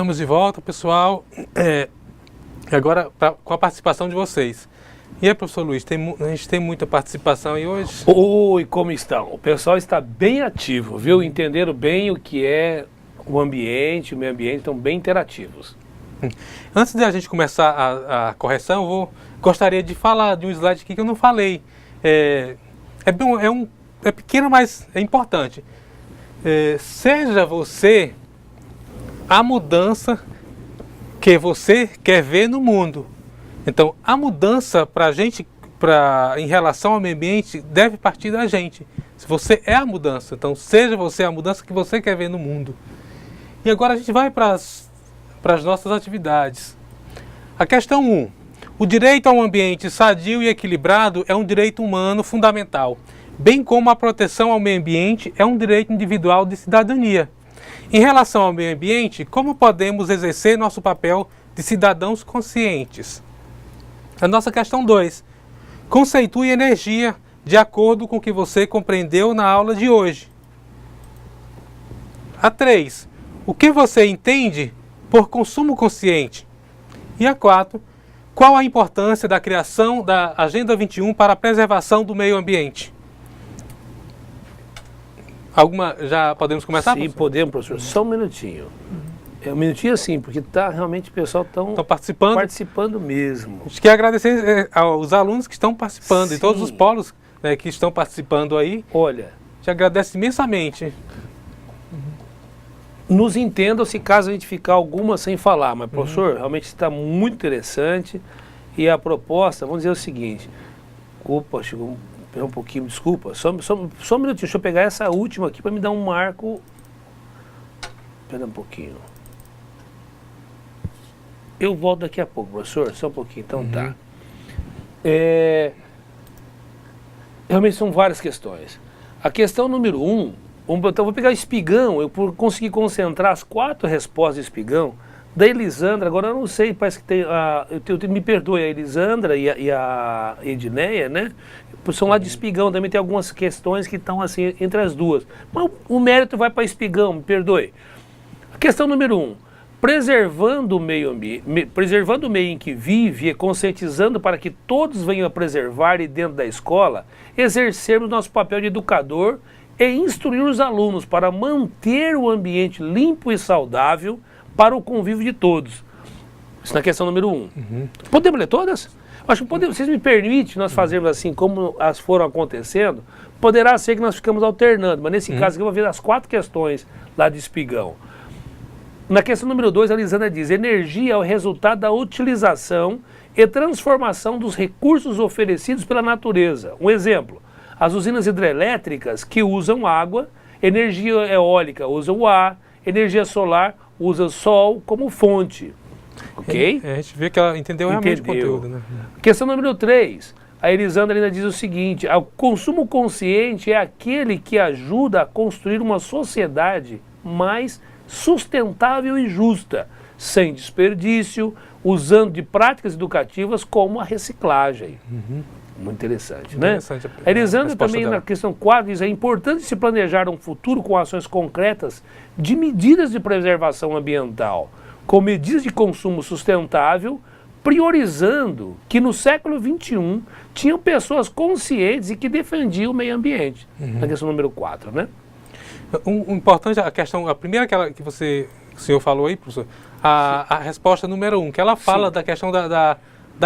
Estamos de volta, pessoal. Agora com a participação de vocês. E aí, professor Luiz, a gente tem muita participação aí hoje? Oi, como estão? O pessoal está bem ativo, viu? Entenderam bem o que é o ambiente, o meio ambiente, estão bem interativos. Antes de a gente começar a correção, gostaria de falar de um slide aqui que eu não falei. É pequeno, mas é importante. Seja você a mudança que você quer ver no mundo. Então, a mudança para a gente, em relação ao meio ambiente, deve partir da gente. Se você é a mudança, então seja você a mudança que você quer ver no mundo. E agora a gente vai para as nossas atividades. A questão 1. O direito a um ambiente sadio e equilibrado é um direito humano fundamental, bem como a proteção ao meio ambiente é um direito individual de cidadania. Em relação ao meio ambiente, como podemos exercer nosso papel de cidadãos conscientes? A nossa questão 2. Conceitue energia de acordo com o que você compreendeu na aula de hoje. A 3. O que você entende por consumo consciente? E a 4. Qual a importância da criação da Agenda 21 para a preservação do meio ambiente? Já podemos começar? Sim, professor? Podemos, professor. Só um minutinho. É um minutinho assim, porque realmente o pessoal estão participando mesmo. A gente quer agradecer aos alunos que estão participando, e todos os polos que estão participando aí. Olha, te agradeço imensamente. Nos entendam se caso a gente ficar alguma sem falar, mas professor, realmente está muito interessante. E a proposta, vamos dizer o seguinte, opa, chegou um pouquinho, desculpa, só um minutinho, deixa eu pegar essa última aqui para me dar um marco. Espera um pouquinho. Eu volto daqui a pouco, professor, só um pouquinho, então tá. Realmente são várias questões. A questão número 1, então vou pegar o Espigão, eu consegui concentrar as 4 respostas do Espigão, da Elisandra, agora eu não sei, parece que tem, me perdoe, a Elisandra e a Edneia, né? São lá de Espigão, também tem algumas questões que estão assim entre as duas. Mas o mérito vai para Espigão, me perdoe. A questão número 1, preservando o meio ambiente, preservando o meio em que vive e conscientizando para que todos venham a preservar e dentro da escola, exercermos nosso papel de educador e instruir os alunos para manter o ambiente limpo e saudável para o convívio de todos. Isso na questão número 1. Podemos ler todas? Acho que podemos, vocês me permitem nós fazermos assim, como as foram acontecendo, poderá ser que nós ficamos alternando, mas nesse caso aqui eu vou ver as 4 questões lá de Espigão. Na questão número 2, a Lisandra diz, energia é o resultado da utilização e transformação dos recursos oferecidos pela natureza. Um exemplo, as usinas hidrelétricas que usam água, energia eólica usa o ar, energia solar usa o sol como fonte. Ok? A gente vê que ela entendeu realmente o conteúdo, né? Questão número 3, a Elisandra ainda diz o seguinte, o consumo consciente é aquele que ajuda a construir uma sociedade mais sustentável e justa, sem desperdício, usando de práticas educativas como a reciclagem. Muito interessante, né? A Elisandra também na questão 4 diz, é importante se planejar um futuro com ações concretas de medidas de preservação ambiental, com medidas de consumo sustentável, priorizando que no século XXI tinham pessoas conscientes e que defendiam o meio ambiente. Na questão número 4, né? Importante, a primeira que o senhor falou aí, professor, a resposta número 1, que ela fala da questão da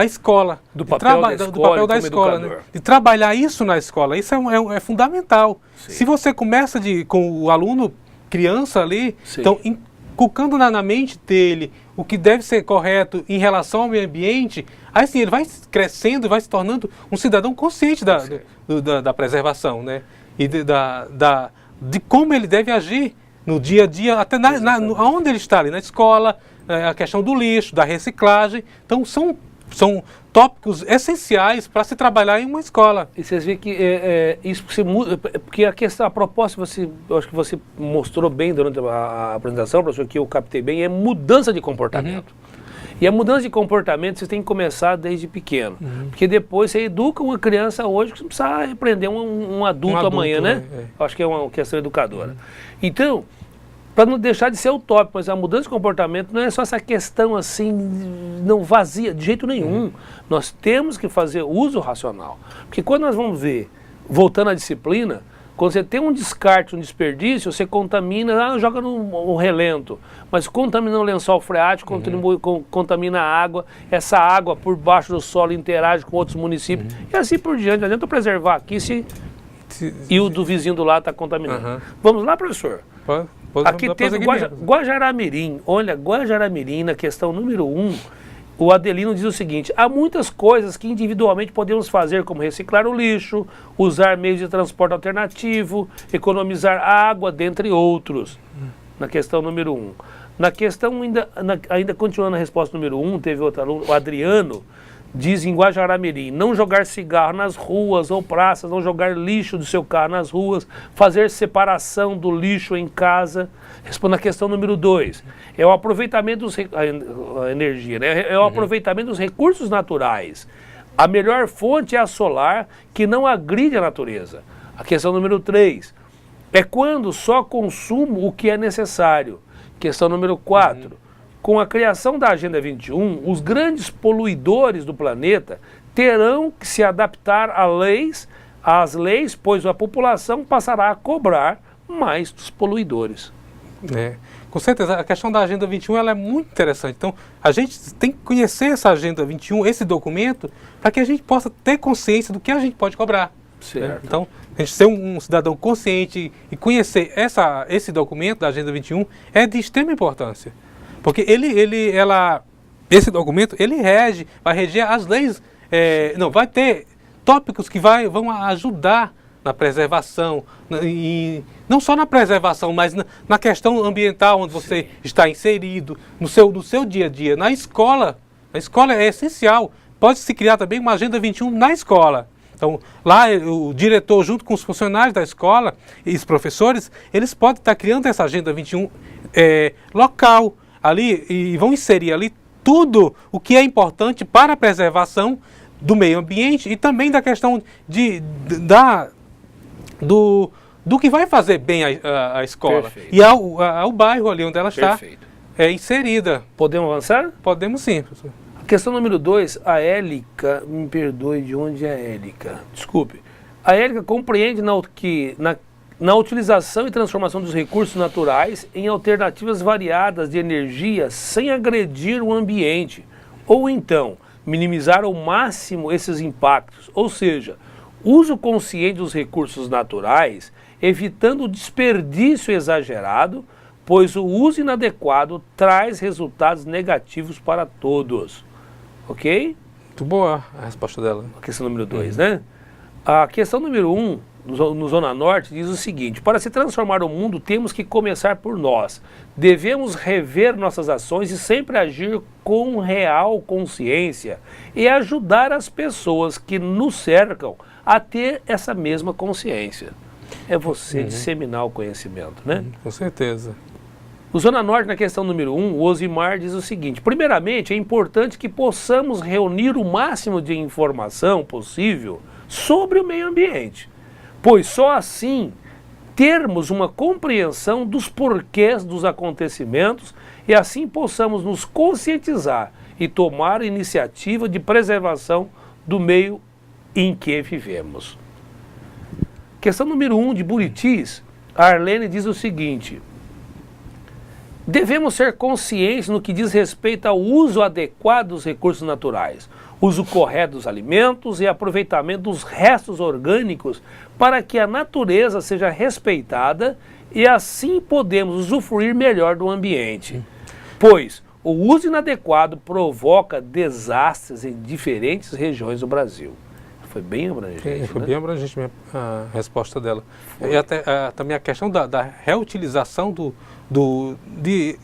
escola, do papel da escola, né? De trabalhar isso na escola, isso é fundamental. Sim. Se você começa com o aluno, criança ali, então inculcando na mente dele o que deve ser correto em relação ao meio ambiente, aí sim ele vai crescendo e vai se tornando um cidadão consciente da preservação, né? E de como ele deve agir no dia a dia, até onde ele está ali, na escola, a questão do lixo, da reciclagem. Então são tópicos essenciais para se trabalhar em uma escola. E vocês veem que isso se muda, porque a proposta, eu acho que você mostrou bem durante a apresentação, professor, que eu captei bem, é mudança de comportamento. E a mudança de comportamento você tem que começar desde pequeno. Porque depois você educa uma criança hoje que você precisa repreender um adulto amanhã, né? Eu acho que é uma questão educadora. Então, para não deixar de ser utópico, mas a mudança de comportamento não é só essa questão assim, não vazia, de jeito nenhum. Nós temos que fazer uso racional. Porque quando nós vamos ver, voltando à disciplina, quando você tem um descarte, um desperdício, você contamina, joga no relento, mas contamina o lençol freático, contamina a água, essa água por baixo do solo interage com outros municípios, e assim por diante. Não adianta eu preservar aqui e o do vizinho do lado está contaminando. Vamos lá, professor? Aqui teve Guajará-Mirim. Olha, Guajará-Mirim, na questão número 1, o Adelino diz o seguinte: há muitas coisas que individualmente podemos fazer, como reciclar o lixo, usar meios de transporte alternativo, economizar água, dentre outros. Na questão número 1. Na questão, ainda continuando a resposta número 1, teve outro aluno, o Adriano, diz em Guajará-Mirim: não jogar cigarro nas ruas ou praças, não jogar lixo do seu carro nas ruas, fazer separação do lixo em casa. Respondo a questão número 2. É o aproveitamento a energia, né? É o aproveitamento dos recursos naturais. A melhor fonte é a solar, que não agride a natureza. A questão número 3. É quando só consumo o que é necessário. Questão número 4. Com a criação da Agenda 21, os grandes poluidores do planeta terão que se adaptar às leis, pois a população passará a cobrar mais dos poluidores. Com certeza, a questão da Agenda 21 ela é muito interessante. Então, a gente tem que conhecer essa Agenda 21, esse documento, para que a gente possa ter consciência do que a gente pode cobrar. Certo. Então, a gente ser um cidadão consciente e conhecer esse documento da Agenda 21 é de extrema importância. Porque esse documento, ele vai reger as leis, vai ter tópicos que vão ajudar na preservação, e não só na preservação, mas na questão ambiental onde você está inserido, no seu dia a dia. Na escola é essencial, pode-se criar também uma Agenda 21 na escola. Então, lá o diretor, junto com os funcionários da escola e os professores, eles podem estar criando essa Agenda 21 local, ali, e vão inserir ali tudo o que é importante para a preservação do meio ambiente e também da questão do que vai fazer bem a escola. Perfeito. E ao bairro ali onde ela está inserida. Podemos avançar? Podemos sim, professor. Questão número 2, a Élica, me perdoe, de onde é a Élica? Desculpe. A Élica compreende na utilização e transformação dos recursos naturais em alternativas variadas de energia sem agredir o ambiente, ou então minimizar ao máximo esses impactos, ou seja, uso consciente dos recursos naturais, evitando o desperdício exagerado, pois o uso inadequado traz resultados negativos para todos. Ok? Muito boa a resposta dela. A questão número 2, né? A questão número 1, no Zona Norte, diz o seguinte: para se transformar o mundo, temos que começar por nós. Devemos rever nossas ações e sempre agir com real consciência e ajudar as pessoas que nos cercam a ter essa mesma consciência. É você disseminar o conhecimento, né? Com certeza. O Zona Norte, na questão número 1, o Osimar diz o seguinte: primeiramente, é importante que possamos reunir o máximo de informação possível sobre o meio ambiente, pois só assim termos uma compreensão dos porquês dos acontecimentos e assim possamos nos conscientizar e tomar a iniciativa de preservação do meio em que vivemos. Questão número 1, de Buritis, a Arlene diz o seguinte: devemos ser conscientes no que diz respeito ao uso adequado dos recursos naturais, uso correto dos alimentos e aproveitamento dos restos orgânicos para que a natureza seja respeitada e assim podemos usufruir melhor do ambiente. Pois o uso inadequado provoca desastres em diferentes regiões do Brasil. Foi bem abrangente. Foi, né? Bem abrangente a resposta dela. E até também a questão da reutilização de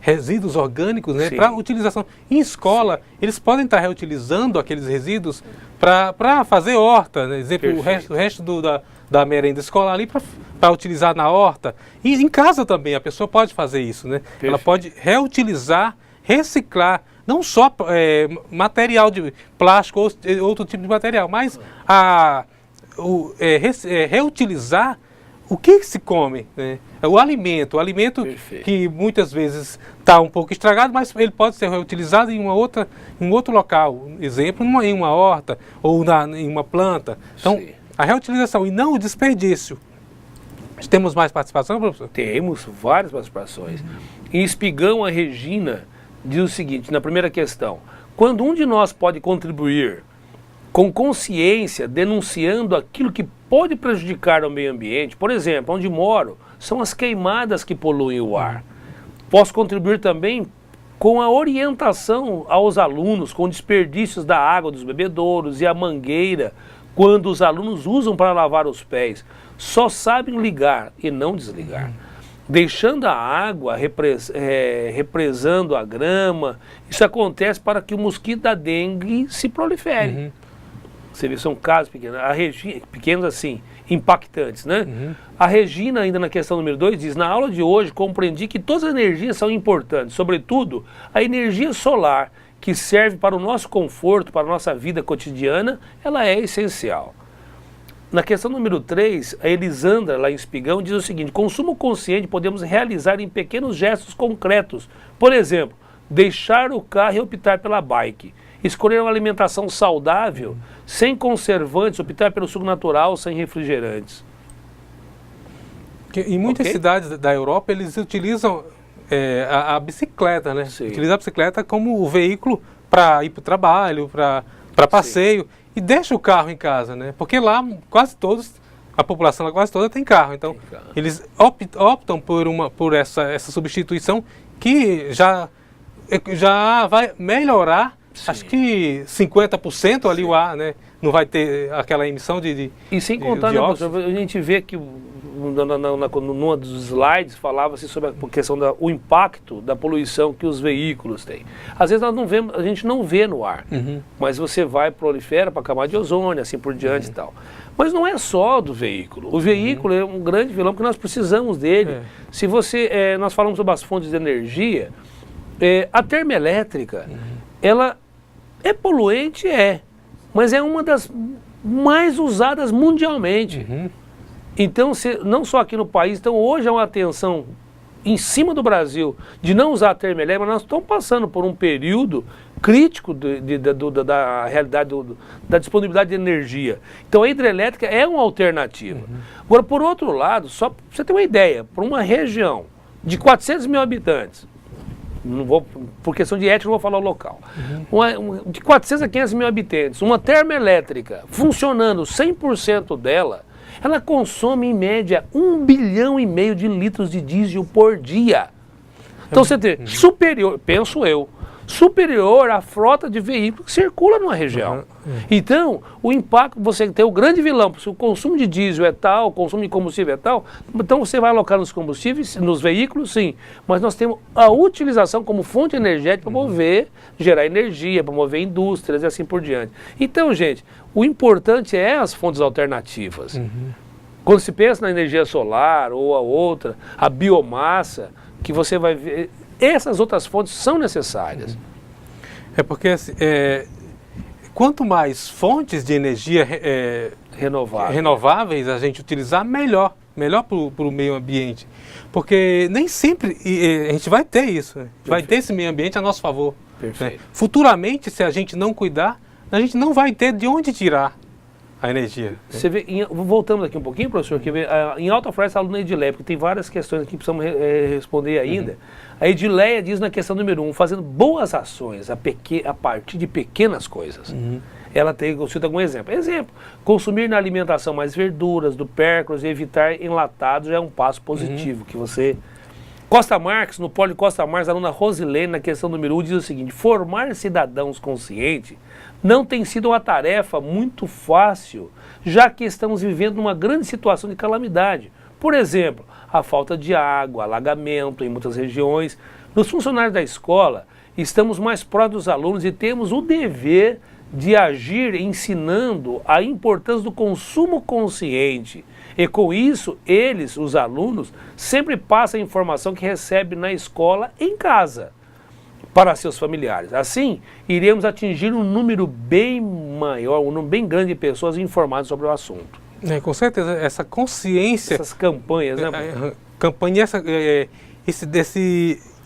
resíduos orgânicos, né, para utilização. Em escola, eles podem estar reutilizando aqueles resíduos para fazer horta, né? Exemplo, o resto da merenda escolar ali para utilizar na horta. E em casa também, a pessoa pode fazer isso, né? Perfeito. Ela pode reutilizar, reciclar, não só material de plástico ou outro tipo de material, mas reutilizar o que se come, né? O alimento Perfeito. que muitas vezes está um pouco estragado, mas ele pode ser reutilizado em um outro local. Exemplo, em uma horta ou em uma planta. Então, Sim. a reutilização e não o desperdício. Temos mais participação, professor? Temos várias participações. Em Espigão, a Regina diz o seguinte, na primeira questão: quando um de nós pode contribuir com consciência, denunciando aquilo que pode prejudicar o meio ambiente, por exemplo, onde moro, são as queimadas que poluem o ar. Posso contribuir também com a orientação aos alunos, com desperdícios da água dos bebedouros e a mangueira, quando os alunos usam para lavar os pés. Só sabem ligar e não desligar. Deixando a água, represando a grama, isso acontece para que o mosquito da dengue se prolifere. Você vê, são casos pequenos, pequenos assim, impactantes, né? A Regina, ainda na questão número 2, diz: na aula de hoje compreendi que todas as energias são importantes, sobretudo a energia solar, que serve para o nosso conforto, para a nossa vida cotidiana, ela é essencial. Na questão número 3, a Elisandra, lá em Espigão, diz o seguinte: consumo consciente podemos realizar em pequenos gestos concretos. Por exemplo, deixar o carro e optar pela bike. Escolher uma alimentação saudável, sem conservantes, optar pelo suco natural, sem refrigerantes. Em muitas cidades da Europa, eles utilizam a bicicleta, né? Sim. Utilizam a bicicleta como o veículo para ir para o trabalho, para passeio. Sim. E deixa o carro em casa, né? Porque lá quase todos, a população lá quase toda tem carro. Então, eles optam por essa substituição que já vai melhorar. Sim. Acho que 50% ali. Sim. O ar, né? Não vai ter aquela emissão de E sem contar, né, a gente vê que numa dos slides falava-se sobre a questão do impacto da poluição que os veículos têm. Às vezes nós não vemos, a gente não vê no ar, mas você vai, prolifera para a camada de ozônio, assim por diante e tal. Mas não é só do veículo. O veículo é um grande vilão porque nós precisamos dele. Se você, nós falamos sobre as fontes de energia, a termoelétrica, ela é poluente, mas é uma das mais usadas mundialmente. Então, não só aqui no país, então hoje há uma atenção em cima do Brasil de não usar a termoelétrica, mas nós estamos passando por um período crítico da realidade da disponibilidade de energia. Então a hidrelétrica é uma alternativa. Agora, por outro lado, só para você ter uma ideia, para uma região de 400 mil habitantes, não vou, por questão de ética, não vou falar o local. De 400 a 500 mil habitantes, uma termoelétrica funcionando 100% dela, ela consome em média 1,5 bilhão de litros de diesel por dia. Então você tem superior, penso eu, superior à frota de veículos que circula numa região. Então, o impacto, você tem o grande vilão, se o consumo de diesel é tal, o consumo de combustível é tal, então você vai alocar nos combustíveis, nos veículos, sim, mas nós temos a utilização como fonte energética para gerar energia, para mover indústrias e assim por diante. Então, gente, o importante é as fontes alternativas. Quando se pensa na energia solar ou a outra, a biomassa, que você vai ver, essas outras fontes são necessárias. É porque quanto mais fontes de energia renováveis a gente utilizar, melhor para o meio ambiente. Porque nem sempre a gente vai ter isso, né? Vai ter esse meio ambiente a nosso favor. Perfeito. Né? Futuramente, se a gente não cuidar, a gente não vai ter de onde tirar a energia. Você vê, voltamos aqui um pouquinho, professor, que em Alta Floresta, a aluna Edileia, porque tem várias questões aqui que precisamos responder ainda. A Edileia diz na questão número 1, fazendo boas ações a partir de pequenas coisas. Ela tem, eu cito algum exemplo. Exemplo, consumir na alimentação mais verduras, tubérculos e evitar enlatados já é um passo positivo que você... Costa Marques, no Poli Costa Marques, a aluna Rosilene, na questão número 1, diz o seguinte: formar cidadãos conscientes não tem sido uma tarefa muito fácil, já que estamos vivendo uma grande situação de calamidade. Por exemplo, a falta de água, alagamento em muitas regiões. Nos funcionários da escola, estamos mais próximos dos alunos e temos o dever de agir ensinando a importância do consumo consciente. E com isso, eles, os alunos, sempre passam a informação que recebem na escola em casa para seus familiares. Assim, iremos atingir um número bem maior, um número bem grande de pessoas informadas sobre o assunto. Com certeza, essa consciência... Essas campanhas, né? Campanha,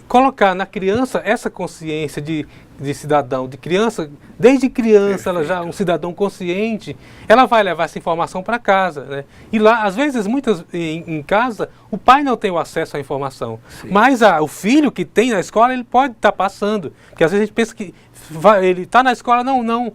colocar na criança essa consciência de cidadão, de criança, desde criança, ela já um cidadão consciente, ela vai levar essa informação para casa, né? E lá, às vezes, em casa, o pai não tem o acesso à informação, sim, mas o filho que tem na escola, ele pode estar passando, porque às vezes a gente pensa que ele está na escola, não,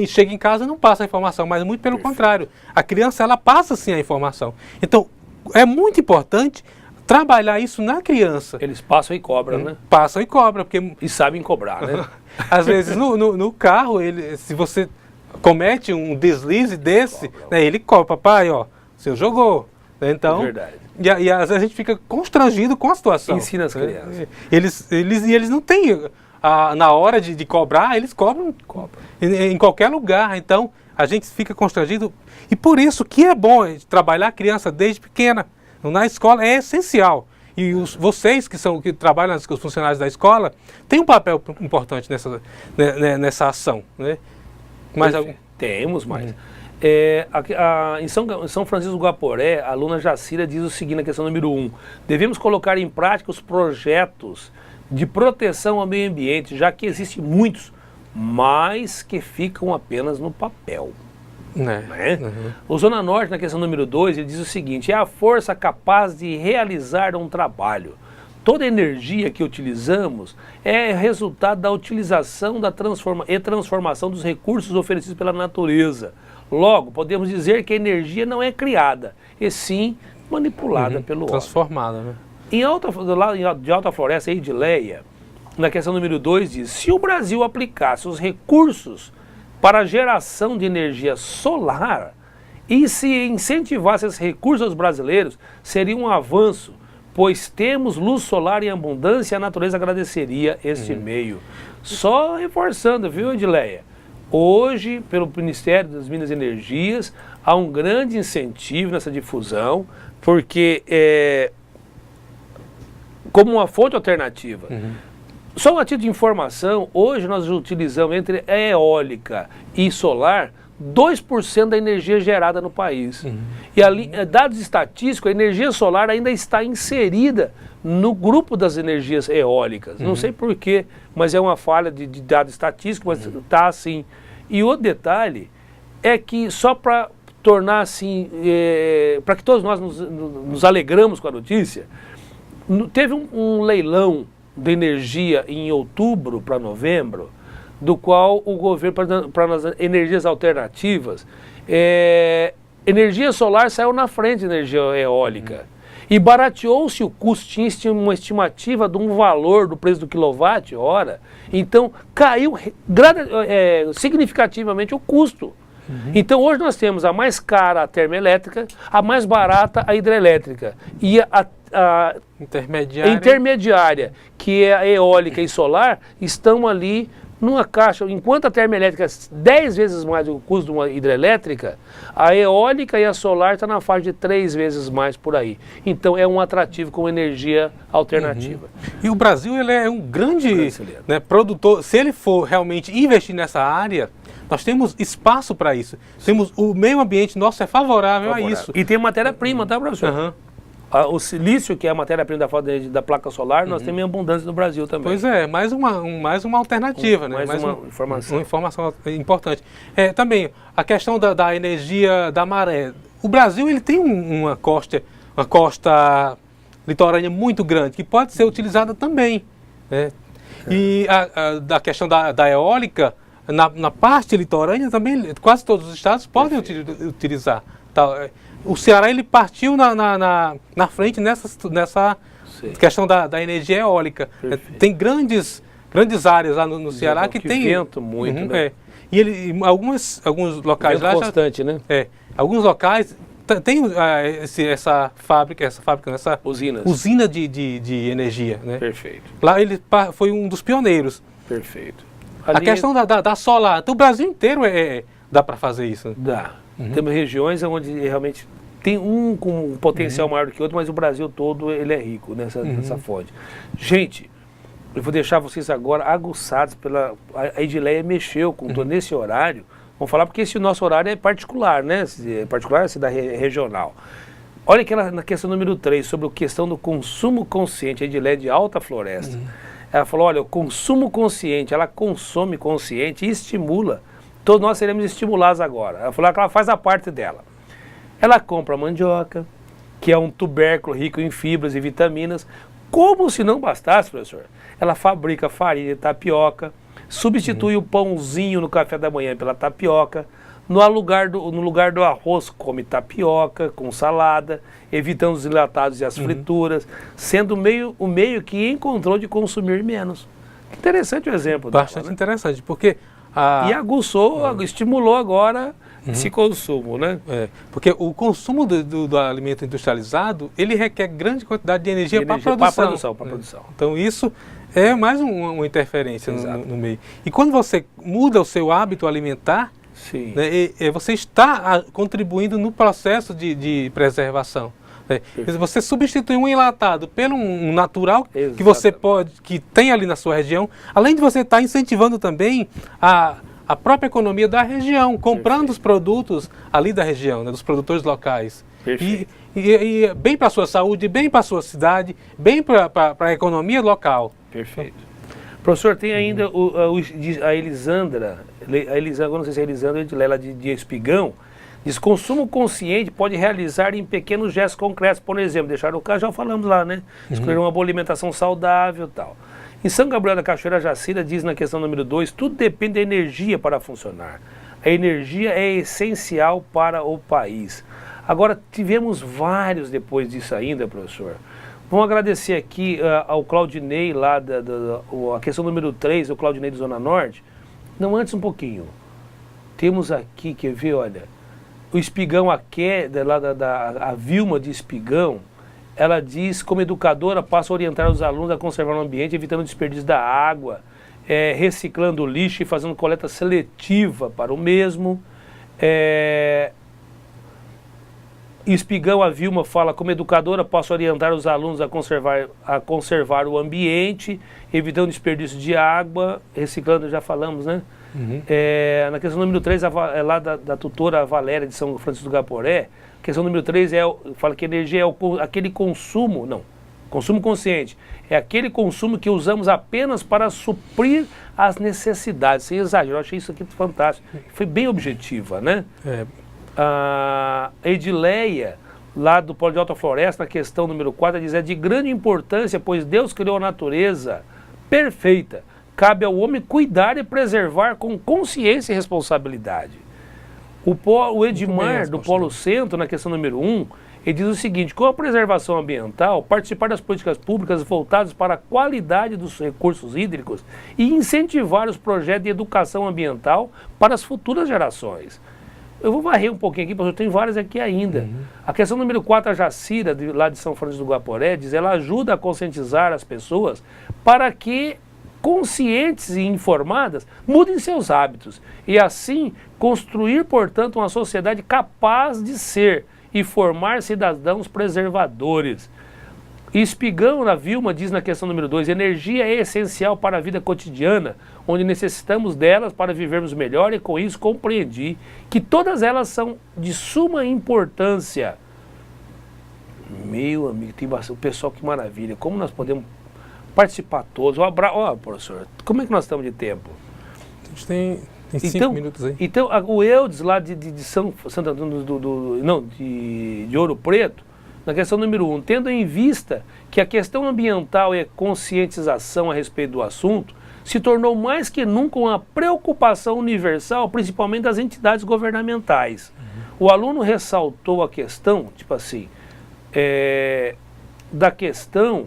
e chega em casa e não passa a informação, mas muito pelo contrário, a criança, ela passa sim a informação. Então, é muito importante trabalhar isso na criança. Eles passam e cobram, né? Passam e cobram, porque... E sabem cobrar, né? Às vezes no carro, se você comete um deslize desse, né, ele cobra, papai, ó, você jogou. Né? Então, verdade. E às vezes a gente fica constrangido com a situação. Ensina as crianças. Eles não têm, na hora de cobrar, eles cobram em qualquer lugar. Então, a gente fica constrangido. E por isso que é bom trabalhar a criança desde pequena. Na escola é essencial. E vocês que trabalham, os funcionários da escola, têm um papel importante nessa ação. Né? Temos mais. Em São Francisco do Guaporé, a aluna Jacira diz o seguinte na questão número 1. Devemos colocar em prática os projetos de proteção ao meio ambiente, já que existem muitos, mas que ficam apenas no papel. Né? Uhum. O Zona Norte, na questão número 2, ele diz o seguinte: é a força capaz de realizar um trabalho. Toda energia que utilizamos é resultado da utilização e transformação dos recursos oferecidos pela natureza. Logo, podemos dizer que a energia não é criada, e sim manipulada pelo homem. Transformada, né? De Alta Floresta, Edileia, na questão número 2, diz: se o Brasil aplicasse os recursos para a geração de energia solar e se incentivasse esses recursos aos brasileiros, seria um avanço, pois temos luz solar em abundância e a natureza agradeceria este meio. Só reforçando, viu, Edileia? Hoje, pelo Ministério das Minas e Energias, há um grande incentivo nessa difusão, porque como uma fonte alternativa. Só um título de informação, hoje nós utilizamos entre eólica e solar 2% da energia gerada no país. E dados estatísticos, a energia solar ainda está inserida no grupo das energias eólicas. Não sei porquê, mas é uma falha de dado estatístico, mas está assim. E outro detalhe é que só para tornar assim, para que todos nós nos alegramos com a notícia, teve um leilão de energia em outubro para novembro, do qual o governo, para as energias alternativas, energia solar saiu na frente de energia eólica. E barateou-se o custo, tinha uma estimativa de um valor do preço do quilowatt-hora, então caiu significativamente o custo. Então hoje nós temos a mais cara a termoelétrica, a mais barata a hidrelétrica, e a intermediária, que é a eólica e solar, estão ali numa caixa. Enquanto a termoelétrica é 10 vezes mais o custo de uma hidrelétrica, a eólica e a solar estão na faixa de 3 vezes mais por aí. Então é um atrativo com energia alternativa. E o Brasil, ele é um grande produtor. Se ele for realmente investir nessa área, nós temos espaço para isso. Temos o meio ambiente nosso é favorável a isso. E tem matéria-prima, tá, professor? O silício, que é a matéria-prima da placa solar, nós temos em abundância no Brasil também. Pois é, mais uma alternativa, né? Mais uma informação. Uma informação importante. Também, a questão da energia da maré. O Brasil, ele tem uma costa litorânea muito grande, que pode ser utilizada também. Né? E a questão da eólica, na parte litorânea também, quase todos os estados podem utilizar. O Ceará, ele partiu na frente nessa questão da energia eólica. Tem grandes áreas lá no Ceará que tem vento muito, né? E alguns locais vento lá constante, né? Alguns locais tem essa usina de energia, né? Perfeito. Lá ele foi um dos pioneiros. Perfeito. A questão da solar, então o Brasil inteiro dá para fazer isso. Dá. Temos regiões onde realmente tem um com um potencial maior do que outro, mas o Brasil todo ele é rico nessa fonte. Gente, eu vou deixar vocês agora aguçados a Edileia mexeu com nesse horário Vamos falar porque esse nosso horário é particular, né? É particular, se da regional. Olha aquela na questão número 3, sobre a questão do consumo consciente, a Edilé de Alta Floresta. Ela falou, olha, o consumo consciente, ela consome consciente e estimula. Todos nós seremos estimulados agora. Ela falou que ela faz a parte dela. Ela compra mandioca, que é um tubérculo rico em fibras e vitaminas. Como se não bastasse, professor, ela fabrica farinha de tapioca, substitui o pãozinho no café da manhã pela tapioca. No lugar do arroz, come tapioca com salada, evitando os enlatados e as frituras, sendo o meio que encontrou de consumir menos. Interessante o exemplo. Bastante dela, né? interessante, porque... E aguçou, estimulou agora esse consumo, né? Porque o consumo do alimento industrializado, ele requer grande quantidade de energia para a produção. Então isso é mais uma interferência no meio. E quando você muda o seu hábito alimentar, sim, né, você está contribuindo no processo de preservação. Né? Você substitui um enlatado pelo um natural que você que tem ali na sua região, além de você estar incentivando também a própria economia da região, comprando os produtos ali da região, né, dos produtores locais. E bem para a sua saúde, bem para a sua cidade, bem para a economia local. Perfeito. Professor, tem ainda a Elisandra, agora não sei se é Elisandra ou Edilela de Espigão, diz: consumo consciente pode realizar em pequenos gestos concretos, por exemplo, deixar o carro, já falamos lá, né? Escolher uma boa alimentação saudável e tal. Em São Gabriel da Cachoeira, Jacira diz na questão número 2, tudo depende da energia para funcionar. A energia é essencial para o país. Agora, tivemos vários depois disso ainda, professor. Vamos agradecer aqui ao Claudinei, lá a questão número 3, o Claudinei do Zona Norte. Não, antes um pouquinho. Temos aqui, quer ver, olha, o Espigão, a Vilma de Espigão, ela diz, como educadora, passa a orientar os alunos a conservar o ambiente, evitando o desperdício da água, reciclando o lixo e fazendo coleta seletiva para o mesmo. Espigão, a Vilma fala, como educadora, posso orientar os alunos a conservar o ambiente, evitando o desperdício de água, reciclando, já falamos, né? Na questão número 3, lá da tutora Valéria de São Francisco do Gaporé, a questão número 3 fala que energia é aquele consumo consciente, é aquele consumo que usamos apenas para suprir as necessidades, sem exagero. Eu achei isso aqui fantástico, foi bem objetiva, né? A Edileia, lá do Polo de Alta Floresta, na questão número 4, diz: é de grande importância, pois Deus criou a natureza perfeita. Cabe ao homem cuidar e preservar com consciência e responsabilidade. O Edmar, do Polo Centro, na questão número 1, ele diz o seguinte: com a preservação ambiental, participar das políticas públicas voltadas para a qualidade dos recursos hídricos e incentivar os projetos de educação ambiental para as futuras gerações. Eu vou varrer um pouquinho aqui, porque eu tenho várias aqui ainda. A questão número 4, a Jacira, lá de São Francisco do Guaporé, diz: ela ajuda a conscientizar as pessoas para que, conscientes e informadas, mudem seus hábitos e assim construir, portanto, uma sociedade capaz de ser e formar cidadãos preservadores. E Espigão, na Vilma, diz na questão número 2, energia é essencial para a vida cotidiana, onde necessitamos delas para vivermos melhor, e com isso compreendi que todas elas são de suma importância. Meu amigo, tem bastante, o pessoal, que maravilha, como nós podemos participar todos. Professor, como é que nós estamos de tempo? A gente tem 5 minutos aí. Então, o Eudes, lá de Santo Antônio de Ouro Preto, na questão número 1, tendo em vista que a questão ambiental e a conscientização a respeito do assunto se tornou mais que nunca uma preocupação universal, principalmente das entidades governamentais. O aluno ressaltou a questão, tipo assim, da questão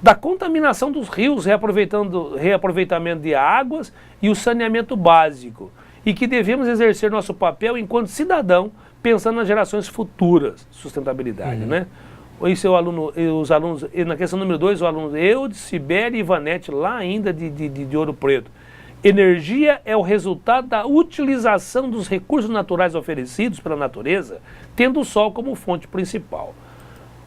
da contaminação dos rios, reaproveitamento de águas e o saneamento básico, e que devemos exercer nosso papel enquanto cidadão, pensando nas gerações futuras, sustentabilidade, né? Esse é os alunos, na questão número 2, o aluno Eudes, Sibéria e Ivanete, lá ainda de Ouro Preto. Energia é o resultado da utilização dos recursos naturais oferecidos pela natureza, tendo o sol como fonte principal.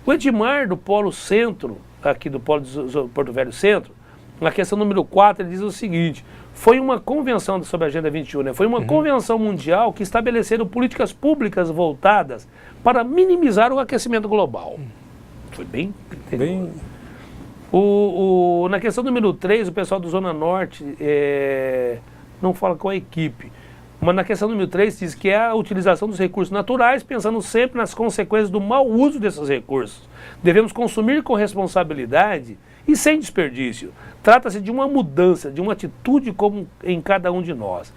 O Edmar, do Polo Centro, aqui do Polo de Porto Velho Centro, na questão número 4, ele diz o seguinte: foi uma convenção sobre a Agenda 21, né? Foi uma convenção mundial que estabeleceram políticas públicas voltadas para minimizar o aquecimento global. Foi bem... Na questão número 3, o pessoal do Zona Norte não fala com a equipe, mas na questão número 3 diz que é a utilização dos recursos naturais, pensando sempre nas consequências do mau uso desses recursos. Devemos consumir com responsabilidade e sem desperdício. Trata-se de uma mudança, de uma atitude como em cada um de nós.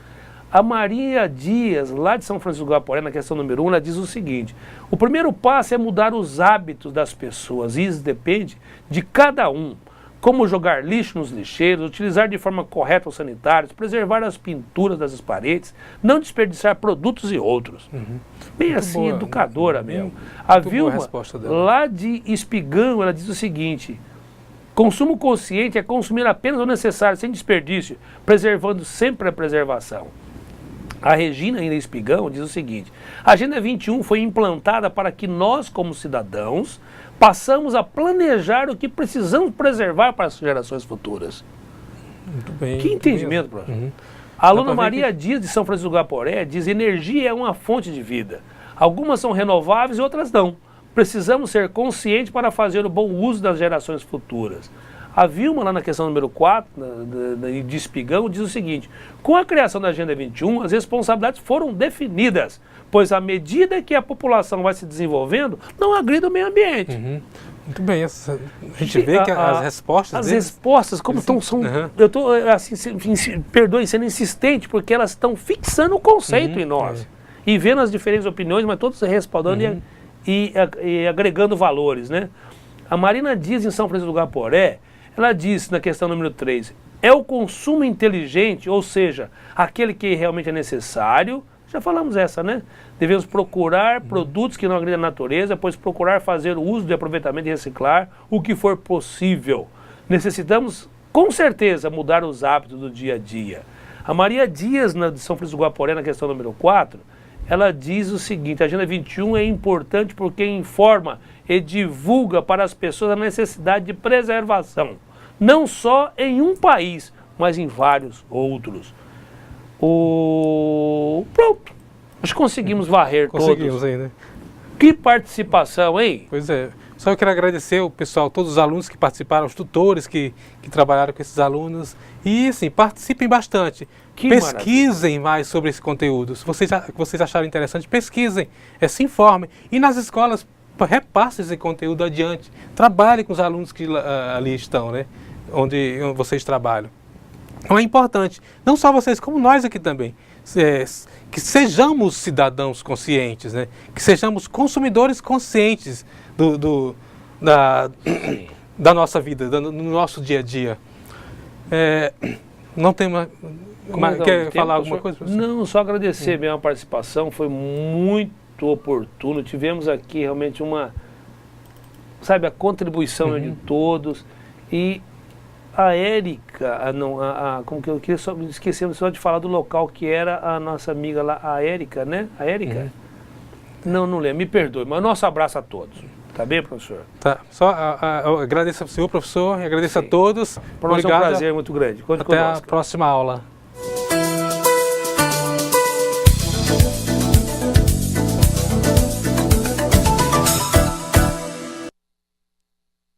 A Maria Dias, lá de São Francisco do Guaporé, na questão número 1, ela diz o seguinte: o primeiro passo é mudar os hábitos das pessoas, e isso depende de cada um. Como jogar lixo nos lixeiros, utilizar de forma correta os sanitários, preservar as pinturas das paredes, não desperdiçar produtos e outros. Bem muito assim, boa, educadora mesmo. A Vilma, lá de Espigão, ela diz o seguinte: consumo consciente é consumir apenas o necessário, sem desperdício, preservando sempre a preservação. A Regina, ainda Espigão, diz o seguinte: a Agenda 21 foi implantada para que nós, como cidadãos, passamos a planejar o que precisamos preservar para as gerações futuras. Muito bem. Que entendimento, professor. A aluna Maria Dias, de São Francisco do Guaporé, diz: energia é uma fonte de vida. Algumas são renováveis e outras não. Precisamos ser conscientes para fazer o bom uso das gerações futuras. A Vilma, lá na questão número 4, de Espigão, diz o seguinte: com a criação da Agenda 21, as responsabilidades foram definidas, pois à medida que a população vai se desenvolvendo, não agride o meio ambiente. Muito bem, a gente vê que as respostas... As respostas, como estão... Eu estou, assim, perdoe, sendo insistente, porque elas estão fixando o conceito em nós. E vendo as diferentes opiniões, mas todos respaldando e agregando valores, né? A Marina Dias, em São Francisco do Guaporé, ela diz na questão número 3, é o consumo inteligente, ou seja, aquele que realmente é necessário. Já falamos essa, né? Devemos procurar produtos que não agridam a natureza, pois procurar fazer o uso de aproveitamento e reciclar o que for possível. Necessitamos, com certeza, mudar os hábitos do dia a dia. A Maria Dias, de São Francisco do Guaporé, na questão número 4, ela diz o seguinte: a Agenda 21 é importante porque informa e divulga para as pessoas a necessidade de preservação, não só em um país, mas em vários outros. Pronto, nós conseguimos varrer todos. Aí, né? Que participação, hein? Pois é. Só eu quero agradecer o pessoal, todos os alunos que participaram, os tutores que trabalharam com esses alunos. E, assim, participem bastante. Pesquisem mais sobre esse conteúdo. Se vocês acharem interessante, pesquisem, se informem. E nas escolas, repassem esse conteúdo adiante. Trabalhem com os alunos que ali estão, né? Onde vocês trabalham. Então é importante, não só vocês, como nós aqui também, que sejamos cidadãos conscientes, né? Que sejamos consumidores conscientes da nossa vida, do nosso dia a dia. Não tem uma... Quer falar alguma coisa, professor? Não, só agradecer mesmo a participação, foi muito oportuno. Tivemos aqui realmente a contribuição de todos. E a Érica, como que eu queria esquecemos só de falar do local que era a nossa amiga lá, a Érica, né? A Érica? Não lembro, me perdoe, mas nosso abraço a todos. Tá bem, professor? Tá. Só eu agradeço ao senhor, professor, e agradeço a todos. Para nós é um prazer muito grande. Até a próxima aula.